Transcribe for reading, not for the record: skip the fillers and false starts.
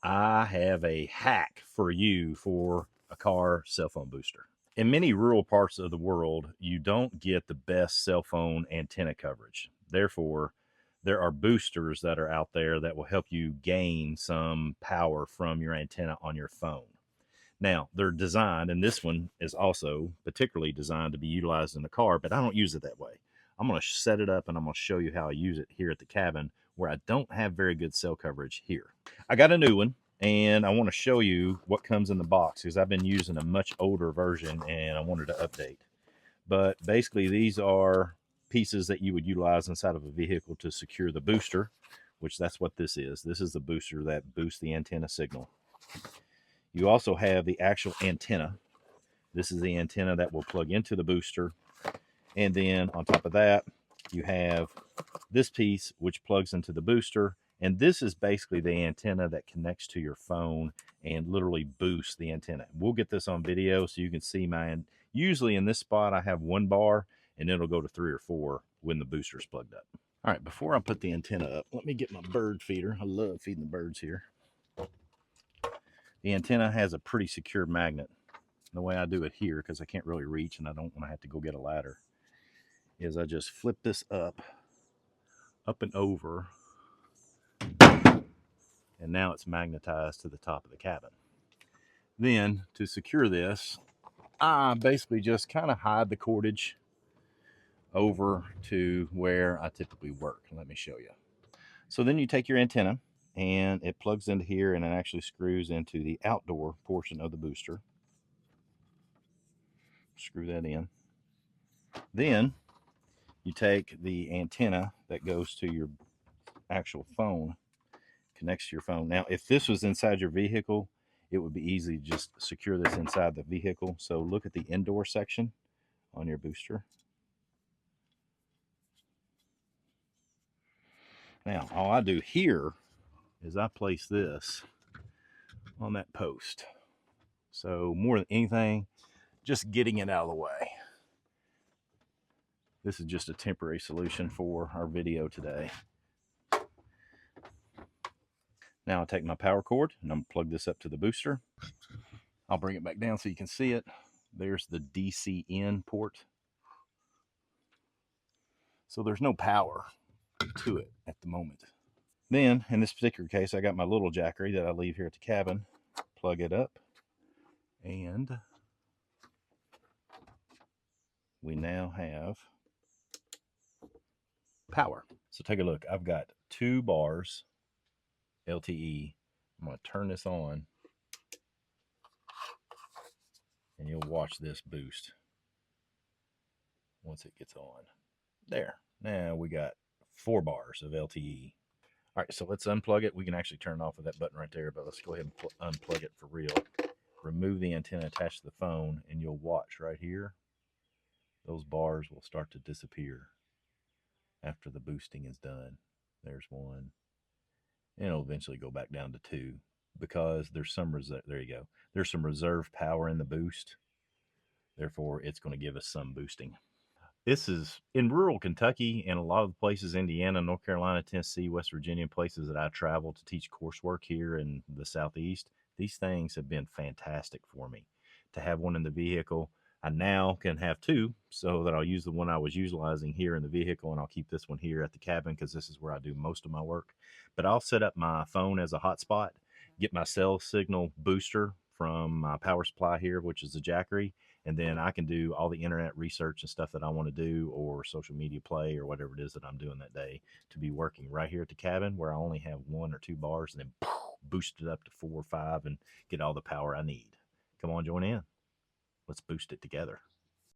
I have a hack for you for a car cell phone booster. In many rural parts of the world, you don't get the best cell phone antenna coverage. Therefore, there are boosters that are out there that will help you gain some power from your antenna on your phone. Now, they're designed, and this one is also particularly designed to be utilized in the car, but I don't use it that way. I'm going to set it up and I'm going to show you how I use it here at the cabin where I don't have very good cell coverage here. I got a new one and I want to show you what comes in the box because I've been using a much older version and I wanted to update. But basically, these are pieces that you would utilize inside of a vehicle to secure the booster, which that's what this is. This is the booster that boosts the antenna signal. You also have the actual antenna. This is the antenna that will plug into the booster. And then on top of that, you have this piece which plugs into the booster. And this is basically the antenna that connects to your phone and literally boosts the antenna. We'll get this on video so you can see mine. Usually in this spot, I have 1 bar and it'll go to 3 or 4 when the booster's plugged up. All right, before I put the antenna up, let me get my bird feeder. I love feeding the birds here. The antenna has a pretty secure magnet. The way I do it here, because I can't really reach and I don't want to have to go get a ladder, is I just flip this up and over, and now it's magnetized to the top of the cabin. Then to secure this, I basically just kind of hide the cordage over to where I typically work. Let me show you. So then you take your antenna and it plugs into here and it actually screws into the outdoor portion of the booster. Screw that in. Then you take the antenna that goes to your actual phone, connects to your phone. Now, if this was inside your vehicle, it would be easy to just secure this inside the vehicle. So look at the indoor section on your booster. Now, all I do here is I place this on that post. So more than anything, just getting it out of the way. This is just a temporary solution for our video today. Now I'll take my power cord and I'm going to plug this up to the booster. I'll bring it back down so you can see it. There's the DC in port. So there's no power to it at the moment. Then, in this particular case, I got my little jackery that I leave here at the cabin. Plug it up. And we now have power. So take a look. I've got 2 bars LTE. I'm going to turn this on. And you'll watch this boost once it gets on. There. Now we got 4 bars of LTE. All right, so let's unplug it. We can actually turn it off with that button right there, but let's go ahead and unplug it for real. Remove the antenna attached to the phone, and you'll watch right here. Those bars will start to disappear after the boosting is done. There's 1. And it'll eventually go back down to 2 because there's some there you go. There's some reserve power in the boost. Therefore, it's going to give us some boosting. This is in rural Kentucky and a lot of the places, Indiana, North Carolina, Tennessee, West Virginia, places that I travel to teach coursework here in the Southeast. These things have been fantastic for me. To have one in the vehicle, I now can have 2 so that I'll use the one I was utilizing here in the vehicle and I'll keep this one here at the cabin because this is where I do most of my work. But I'll set up my phone as a hotspot, get my cell signal booster from my power supply here, which is the jackery, and then I can do all the internet research and stuff that I want to do, or social media play, or whatever it is that I'm doing that day, to be working right here at the cabin where I only have 1 or 2 bars, and then boost it up to 4 or 5 and get all the power I need. Come on, join in. Let's boost it together.